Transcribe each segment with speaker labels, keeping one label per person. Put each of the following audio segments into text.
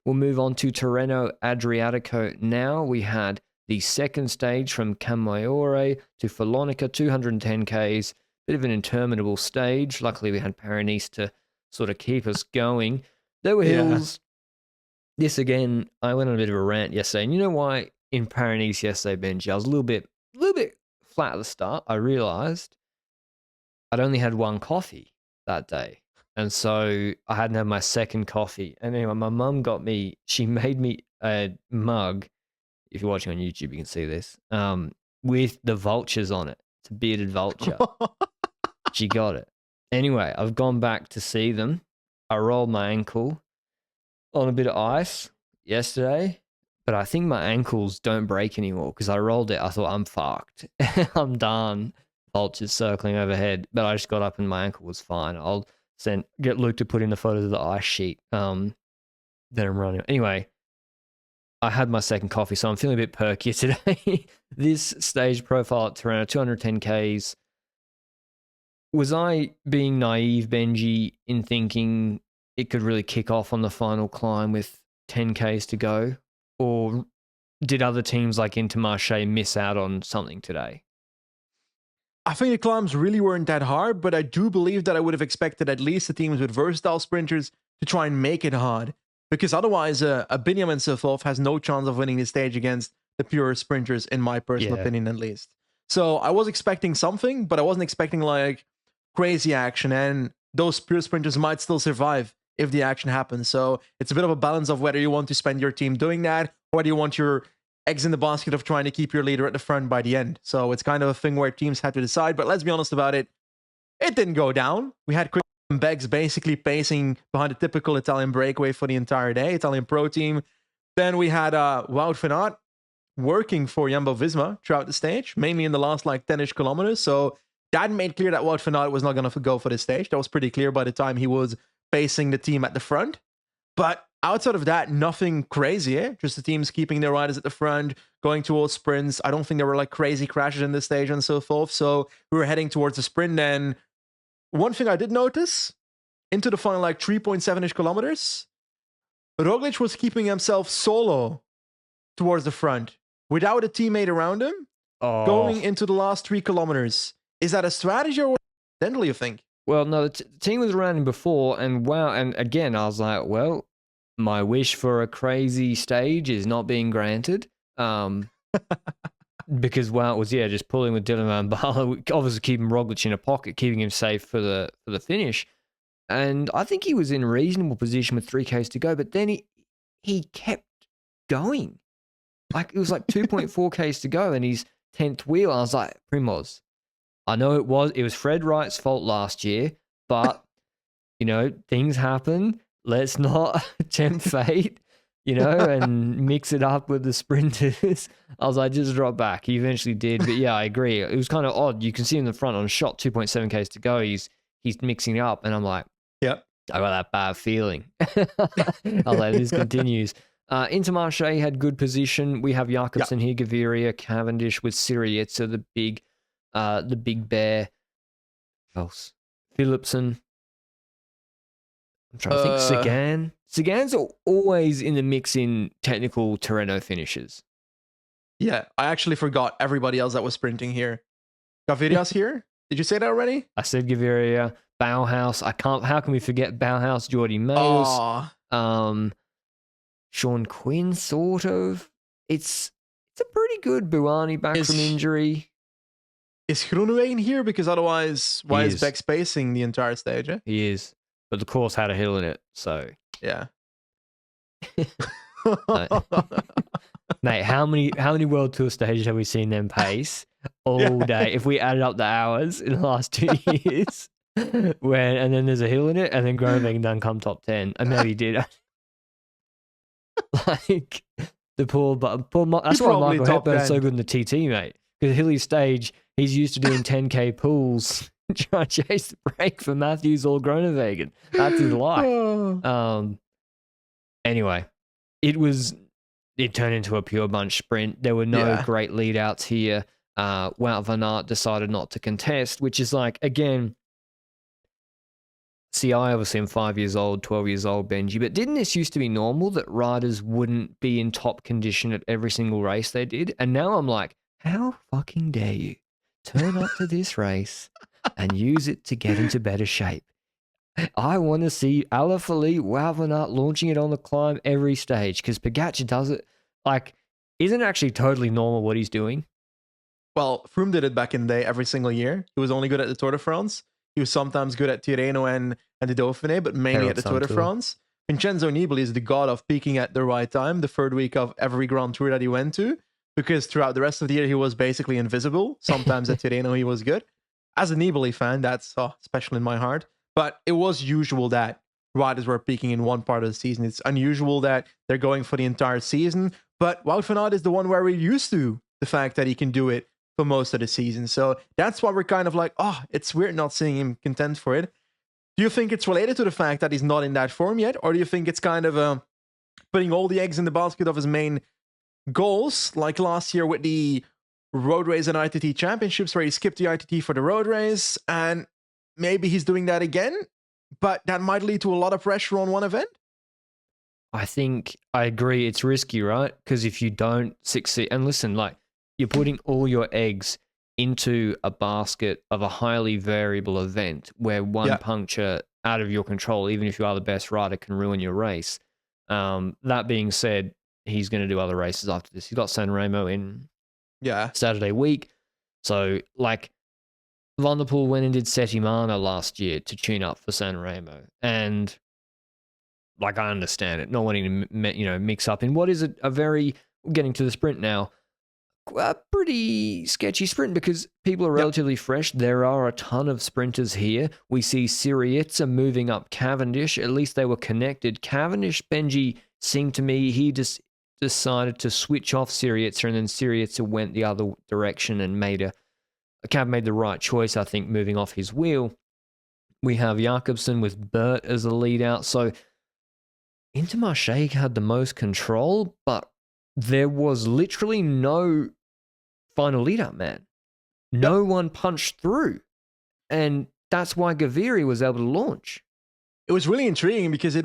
Speaker 1: We'll move on to Tirreno-Adriatico now. We had the second stage from Camaiore to Follonica, 210 Ks. Bit of an interminable stage. Luckily, we had Paris to sort of keep us going. There were hills. This again, I went on a bit of a rant yesterday. And you know why in Paris yesterday, Benji, I was a little bit flat at the start. I realized I'd only had one coffee that day. And so I hadn't had my second coffee. And anyway, my mum she made me a mug. If you're watching on YouTube, you can see this. With the vultures on it. It's a bearded vulture. She got it. Anyway, I've gone back to see them. I rolled my ankle on a bit of ice yesterday, but I think my ankles don't break anymore because I rolled it. I thought, I'm fucked. I'm done. Vultures circling overhead. But I just got up and my ankle was fine. I'll get Luke to put in the photos of the ice sheet that I'm running. Anyway, I had my second coffee, so I'm feeling a bit perkier today. This stage profile at Tirreno, 210 Ks. Was I being naive, Benji, in thinking it could really kick off on the final climb with 10 Ks to go? Or did other teams like Intermarché miss out on something today?
Speaker 2: I think the climbs really weren't that hard, but I do believe that I would have expected at least the teams with versatile sprinters to try and make it hard. Because otherwise, a Benjamin Sivov has no chance of winning the stage against the pure sprinters, in my personal opinion, at least. So I was expecting something, but I wasn't expecting like crazy action, and those pure sprinters might still survive if the action happens. So it's a bit of a balance of whether you want to spend your team doing that, or whether you want your eggs in the basket of trying to keep your leader at the front by the end. So it's kind of a thing where teams had to decide, but let's be honest about it. It didn't go down. We had Chris and Beggs basically pacing behind the typical Italian breakaway for the entire day, Italian pro team. Then we had Wout van Aert working for Jumbo-Visma throughout the stage, mainly in the last like 10-ish kilometers. So that made clear that Wout van Aert was not going to go for this stage. That was pretty clear by the time he was pacing the team at the front. But outside of that, nothing crazy, eh? Just the teams keeping their riders at the front, going towards sprints. I don't think there were like crazy crashes in this stage and so forth. So we were heading towards the sprint. And one thing I did notice, into the final like 3.7-ish kilometers, Roglic was keeping himself solo towards the front without a teammate around him going into the last 3 kilometers. Is that a strategy or what you think?
Speaker 1: Well, no, the team was around him before, and wow, and again, I was like, well, my wish for a crazy stage is not being granted. Because Wout was, just pulling with Dylan Van Baarle, obviously keeping Roglic in a pocket, keeping him safe for the finish. And I think he was in reasonable position with 3 Ks to go, but then he kept going. Like, it was like 2.4 Ks to go, and he's 10th wheel. I was like, Primoz, I know it was Fred Wright's fault last year, but, things happen. Let's not tempt fate, and mix it up with the sprinters. I was like, just drop back. He eventually did, but yeah, I agree. It was kind of odd. You can see in the front on a shot, 2.7 Ks to go. He's mixing it up, and I'm like,
Speaker 2: yep,
Speaker 1: I got that bad feeling. I was like, this continues. Intermarché had good position. We have Jakobsen here, Gaviria, Cavendish with Sirietza, the big bear. Who else? Philipsen. I'm trying to think. Sagan. Sagan's always in the mix in technical Tirreno finishes.
Speaker 2: Yeah, I actually forgot everybody else that was sprinting here. Gaviria's here? Did you say that already?
Speaker 1: I said Gaviria. Bauhaus. How can we forget Bauhaus? Jordi Meus. Sean Quinn, sort of. It's a pretty good Buani back from injury.
Speaker 2: Is Groenewegen here? Because otherwise, why is Beck spacing the entire stage? Eh?
Speaker 1: He is. But the course had a hill in it, so...
Speaker 2: Yeah.
Speaker 1: Mate, how many World Tour stages have we seen them pace all day? If we added up the hours in the last 2 years, and then there's a hill in it, and then Groenewegen done come top 10. I maybe did. Like, the poor that's why Michael Hepburn's so good in the TT, mate. Because Hilly's stage, he's used to doing 10K pools, trying to chase the break for Matthews or Groenewegen. That's his life. Anyway, it turned into a pure bunch sprint. There were no great lead outs here. Wout van Aert decided not to contest, which is like, again, See, I obviously am 5 years old, 12 years old, Benji, but didn't this used to be normal that riders wouldn't be in top condition at every single race they did? And now I'm like, how fucking dare you turn up to this race and use it to get into better shape? I want to see Alaphilippe, Wout van Aert launching it on the climb every stage because Pogacar does it. Like, isn't it actually totally normal what he's doing?
Speaker 2: Well, Froome did it back in the day every single year. He was only good at the Tour de France. He was sometimes good at Tirreno and the Dauphiné, but mainly at the Tour de France. Vincenzo Nibali is the god of peaking at the right time, the third week of every Grand Tour that he went to, because throughout the rest of the year, he was basically invisible. Sometimes at Tirreno, he was good. As a Nibali fan, that's special in my heart. But it was usual that riders were peaking in one part of the season. It's unusual that they're going for the entire season. But Wout van Aert is the one where we're used to the fact that he can do it for most of the season. So that's why we're kind of like, oh, it's weird not seeing him contend for it. Do you think it's related to the fact that he's not in that form yet? Or do you think it's kind of putting all the eggs in the basket of his main goals, like last year with the road race and ITT championships where he skipped the ITT for the road race, and maybe he's doing that again, but that might lead to a lot of pressure on one event?
Speaker 1: I think I agree. It's risky, right? Because if you don't succeed, and listen, like, you're putting all your eggs into a basket of a highly variable event where one puncture out of your control, even if you are the best rider, can ruin your race. That being said, he's going to do other races after this. He's got San Remo in Saturday week. So, like, Van der Poel went and did Settimana last year to tune up for San Remo. And, like, I understand it, not wanting to, mix up in what is a very, getting to the sprint now, a pretty sketchy sprint because people are relatively fresh. There are a ton of sprinters here. We see Syriza moving up Cavendish. At least they were connected. Cavendish, Benji, seemed to me, he just decided to switch off Syriza, and then Syriza went the other direction and Cav made the right choice, I think, moving off his wheel. We have Jakobsen with Bert as a lead out. So Intermarché had the most control, but there was literally no final lead-up, man. No one punched through. And that's why Gaviria was able to launch.
Speaker 2: It was really intriguing because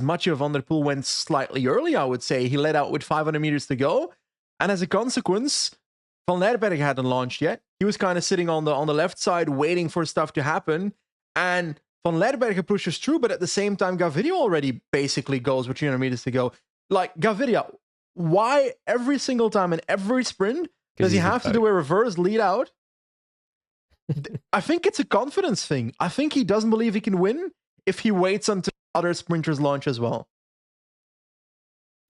Speaker 2: Mathieu van der Poel went slightly early, I would say. He led out with 500 meters to go. And as a consequence, Van Lerberg hadn't launched yet. He was kind of sitting on the left side waiting for stuff to happen. And Van Lerberg pushes through, but at the same time, Gaviria already basically goes with 300 meters to go. Like, Gaviria, why every single time in every sprint does he have to do a reverse lead out? I think it's a confidence thing. I think he doesn't believe he can win if he waits until other sprinters launch as well.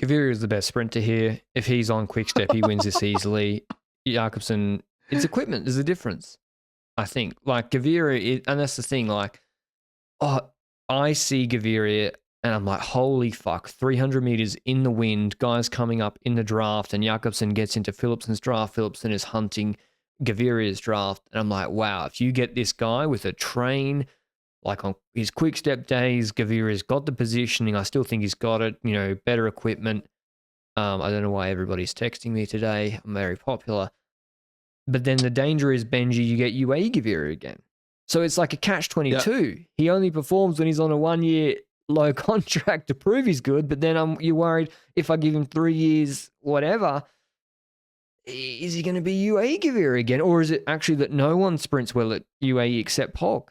Speaker 1: Gaviria is the best sprinter here. If he's on quick step, he wins this easily. Jakobsen, it's equipment. There's a difference, I think. Like, Gaviria, and that's the thing, like, I see Gaviria and I'm like, holy fuck, 300 meters in the wind, guys coming up in the draft, and Jakobsen gets into Philipsen's draft. Philipsen is hunting Gaviria's draft. And I'm like, wow, if you get this guy with a train, like on his quick step days, Gaviria's got the positioning. I still think he's got it, better equipment. I don't know why everybody's texting me today. I'm very popular. But then the danger is, Benji, you get UAE Gaviria again. So it's like a catch-22. Yep. He only performs when he's on a 1-year low contract to prove he's good, but then you're worried if I give him 3 years, whatever, is he going to be UAE Gaviria again? Or is it actually that no one sprints well at UAE except Pog?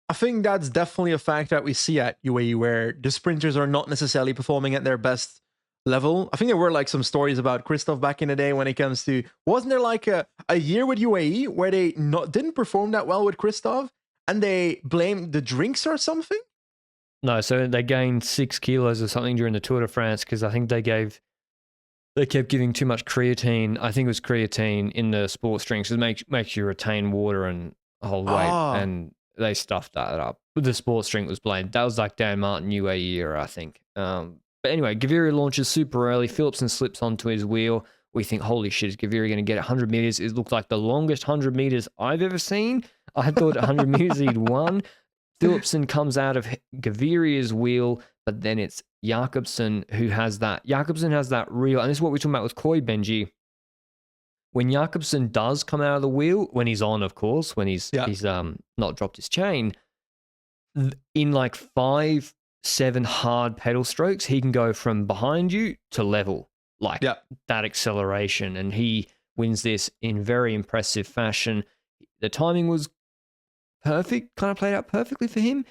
Speaker 2: I think that's definitely a fact that we see at UAE, where the sprinters are not necessarily performing at their best level. I think there were like some stories about Christoph back in the day when it comes to, wasn't there like a year with UAE where they didn't perform that well with Christoph and they blamed the drinks or something?
Speaker 1: No, so they gained 6 kilos or something during the Tour de France because I think they kept giving too much creatine. I think it was creatine in the sports drinks. It makes you retain water and hold weight, and they stuffed that up. The sports drink was blamed. That was like Dan Martin UAE era, I think. But anyway, Gaviria launches super early. Philipsen slips onto his wheel. We think, holy shit, is Gaviria going to get 100 meters? It looked like the longest 100 meters I've ever seen. I thought 100 meters he'd won. Philipsen comes out of Gaviria's wheel, but then it's Jakobsen who has that. Jakobsen has that real, and this is what we're talking about with Koi, Benji. When Jakobsen does come out of the wheel, when he's on, of course, when he's not dropped his chain, in like 5-7 hard pedal strokes, he can go from behind you to level, like that acceleration. And he wins this in very impressive fashion. The timing was perfect, kind of played out perfectly for him,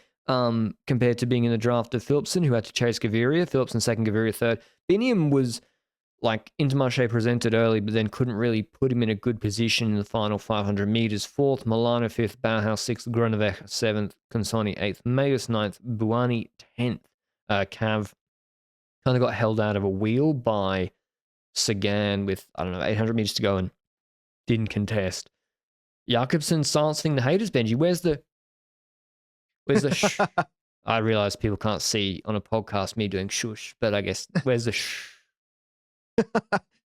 Speaker 1: compared to being in the draft of Philipsen, who had to chase Gaviria. Philipsen second, Gaviria third. Biniam was like Intermarché presented early, but then couldn't really put him in a good position in the final 500 meters. Fourth, Milano fifth, Bauhaus sixth, Groeneweg seventh, Consoni eighth, Mayus ninth, Buani 10th. Cav kind of got held out of a wheel by Sagan with, 800 meters to go and didn't contest. Jakobsen silencing the haters, Benji. Where's the I realize people can't see on a podcast me doing shush, but I guess where's the shh?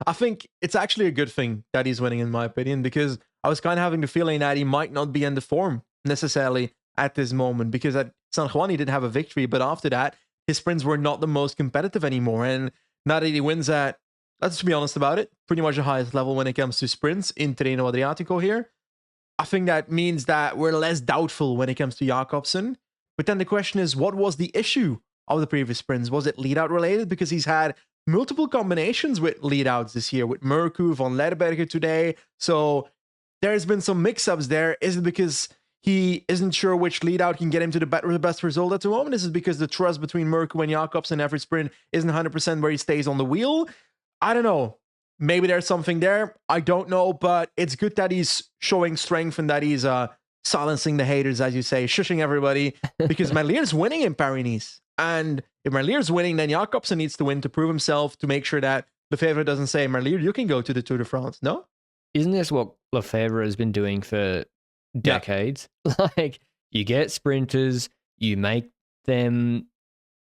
Speaker 2: I think it's actually a good thing that he's winning, in my opinion, because I was kind of having the feeling that he might not be in the form necessarily at this moment, because at San Juan he did have a victory, but after that his sprints were not the most competitive anymore. And now that he wins at, let's be honest about it, pretty much the highest level when it comes to sprints in Tirreno-Adriatico here, I think that means that we're less doubtful when it comes to Jakobsen. But then the question is, what was the issue of the previous sprints? Was it lead out related? Because he's had multiple combinations with lead outs this year, with Murku, Van Ledderberger today. So there's been some mix-ups there. Is it because he isn't sure which lead out can get him to the best result at the moment? Is it because the trust between Murku and Jakobsen every sprint isn't 100% where he stays on the wheel? I don't know. Maybe there's something there. I don't know, but it's good that he's showing strength and that he's silencing the haters, as you say, shushing everybody, because Merlier's winning in Paris-Nice. And if Merlier's winning, then Jakobsen needs to win to prove himself, to make sure that Lefebvre doesn't say, Merlier, you can go to the Tour de France. No?
Speaker 1: Isn't this what Lefebvre has been doing for decades? Yeah. Like, you get sprinters, you make them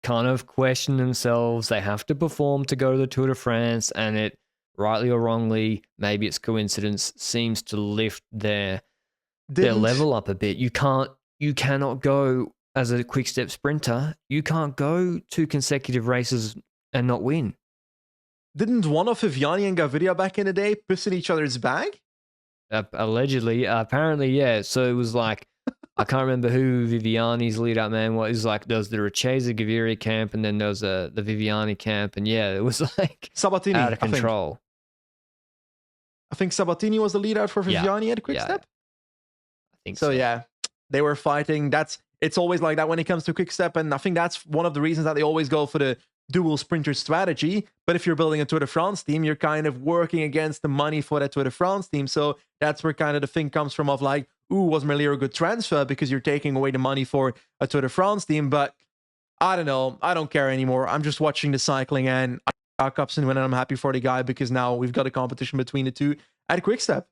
Speaker 1: kind of question themselves. They have to perform to go to the Tour de France, and it, rightly or wrongly, maybe it's coincidence, seems to lift their level up a bit. You cannot go as a quick step sprinter. You can't go 2 consecutive races and not win.
Speaker 2: Didn't one of Viviani and Gaviria back in the day piss in each other's bag?
Speaker 1: Allegedly, apparently, yeah. So it was like, I can't remember who Viviani's lead up man was. It was like there was the Richeza Gaviria camp, and then there was the Viviani camp, and yeah, it was like
Speaker 2: Sabatini,
Speaker 1: out of control.
Speaker 2: I think Sabatini was the lead out for Viviani at Quick Step.
Speaker 1: I think
Speaker 2: so. Yeah, they were fighting. It's always like that when it comes to Quick Step, and I think that's one of the reasons that they always go for the dual sprinter strategy. But if you're building a Tour de France team, you're kind of working against the money for that Tour de France team. So that's where kind of the thing comes from of like, ooh, was Merlier a good transfer? Because you're taking away the money for a Tour de France team. But I don't know. I don't care anymore. I'm just watching the cycling, and Jakobsen win, and I'm happy for the guy because now we've got a competition between the two at Quick Step.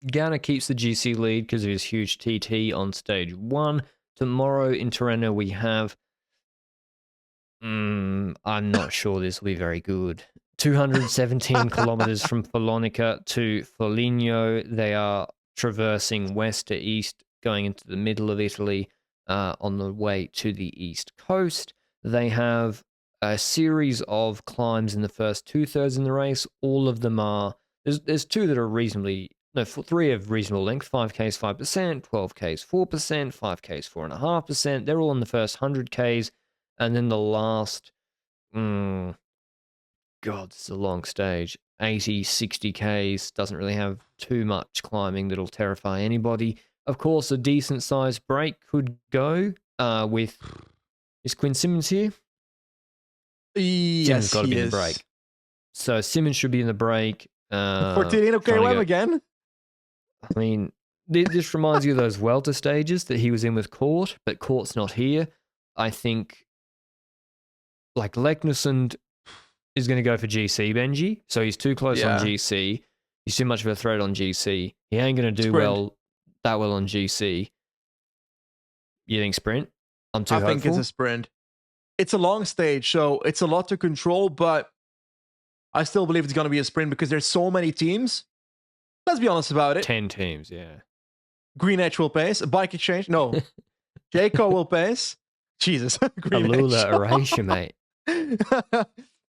Speaker 1: Ganna keeps the GC lead because of his huge TT on stage 1. Tomorrow in Tirreno we have, I'm not sure this will be very good. 217 kilometers from Follonica to Foligno. They are traversing west to east, going into the middle of Italy on the way to the east coast. They have a series of climbs in the first 2/3 in the race. All of them are, there's 2 that are reasonably, no, 3 of reasonable length, 5Ks 5%, 12Ks 4%, 5Ks 4.5%. They're all in the first 100Ks. And then the last, God, this is a long stage, 80, 60Ks, doesn't really have too much climbing that'll terrify anybody. Of course, a decent-sized break could go with, is Quinn Simmons here?
Speaker 2: Yes,
Speaker 1: Simmons got to be in the break. So Simmons should be in the break.
Speaker 2: For Tirreno KOM again?
Speaker 1: I mean, this reminds you of those Welter stages that he was in with Court, but Court's not here. I think, like, Leknesund is going to go for GC, Benji. So he's too close on GC. He's too much of a threat on GC. He ain't going to do that well on GC. You think sprint? I'm too hopeful.
Speaker 2: I think it's a sprint. It's a long stage, so it's a lot to control, but I still believe it's going to be a sprint because there's so many teams. Let's be honest about it.
Speaker 1: 10 teams, yeah.
Speaker 2: Green Edge will pace. Bike Exchange, no. Jayco will pace. Jesus.
Speaker 1: Alula Erasure, mate.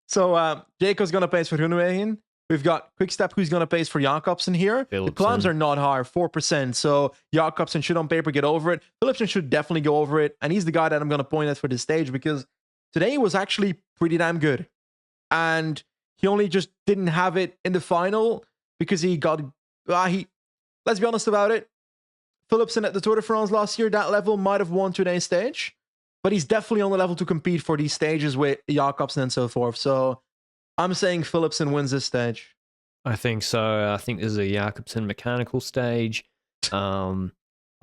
Speaker 2: So Jayco's going to pace for Groenewegen. We've got Quickstep, who's going to pace for Jakobsen here. The climbs are not hard, 4%. So Jakobsen should on paper get over it. Philipsen should definitely go over it. And he's the guy that I'm going to point at for this stage because today was actually pretty damn good. And he only just didn't have it in the final because he got... let's be honest about it. Philipsen at the Tour de France last year, that level might have won today's stage. But he's definitely on the level to compete for these stages with Jakobsen and so forth. So I'm saying Philipsen wins this stage.
Speaker 1: I think so. I think this is a Jakobsen mechanical stage. I'll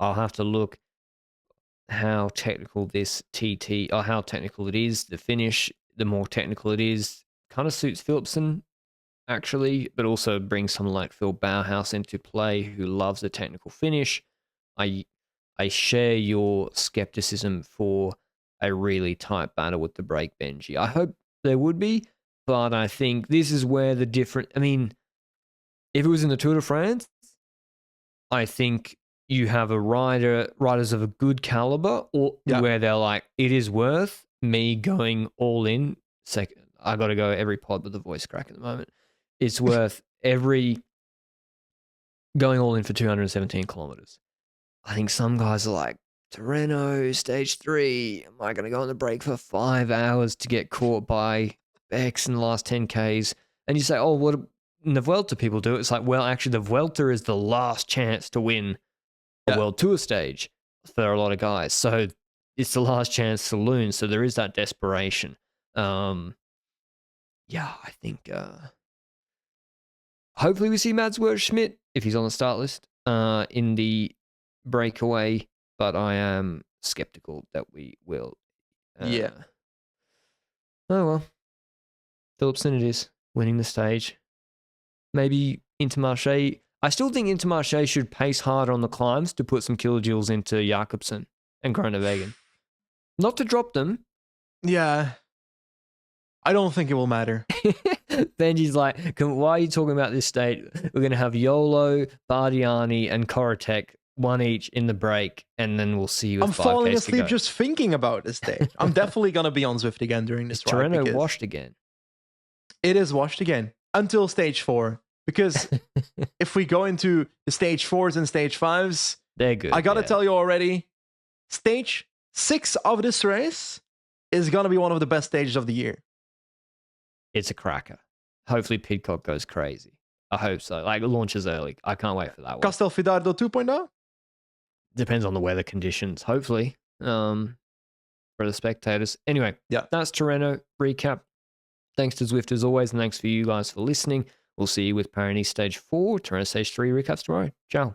Speaker 1: have to look how technical this TT, or how technical it is. The finish, the more technical it is, kind of suits Philipsen, actually, but also brings someone like Phil Bauhaus into play, who loves a technical finish. I share your skepticism for a really tight battle with the break, Benji. I hope there would be, but I think this is where the different... I mean, if it was in the Tour de France, I think you have a riders of a good caliber, or where they're like, it is worth me going all in. I got to go every pod with the voice crack at the moment. It's worth going all in for 217 kilometers. I think some guys are like, Tirreno, stage 3, am I going to go on the break for 5 hours to get caught by X in the last 10Ks? And you say, oh, what in the Vuelta people do? It's like, well, actually, the Vuelta is the last chance to win a World Tour stage for a lot of guys. So it's the last chance saloon. So there is that desperation. I think hopefully we see Mads Schmidt if he's on the start list in the breakaway. But I am skeptical that we will. Oh, well. Philipsen it is, winning the stage. Maybe Intermarché. I still think Intermarché should pace harder on the climbs to put some kilojoules into Jakobsen and Groenewegen. Not to drop them.
Speaker 2: Yeah. I don't think it will matter.
Speaker 1: Benji's like, why are you talking about this stage? We're going to have Yolo, Bardiani, and Korotek, one each in the break, and then we'll see you with 5Ks to go.
Speaker 2: I'm falling asleep just thinking about this stage. I'm definitely going to be on Zwift again during this ride.
Speaker 1: Tirreno washed again?
Speaker 2: It is washed again until stage 4. Because if we go into the stage 4s and stage 5s,
Speaker 1: they're good.
Speaker 2: I got to tell you already, stage 6 of this race is going to be one of the best stages of the year.
Speaker 1: It's a cracker. Hopefully Pidcock goes crazy. I hope so. Like, it launches early. I can't wait for that one.
Speaker 2: Castelfidardo 2.0?
Speaker 1: Depends on the weather conditions, hopefully, for the spectators. Anyway, that's Tirreno recap. Thanks to Zwift as always, and thanks for you guys for listening. We'll see you with Paris Stage 4, Tirreno Stage 3 recaps tomorrow. Ciao.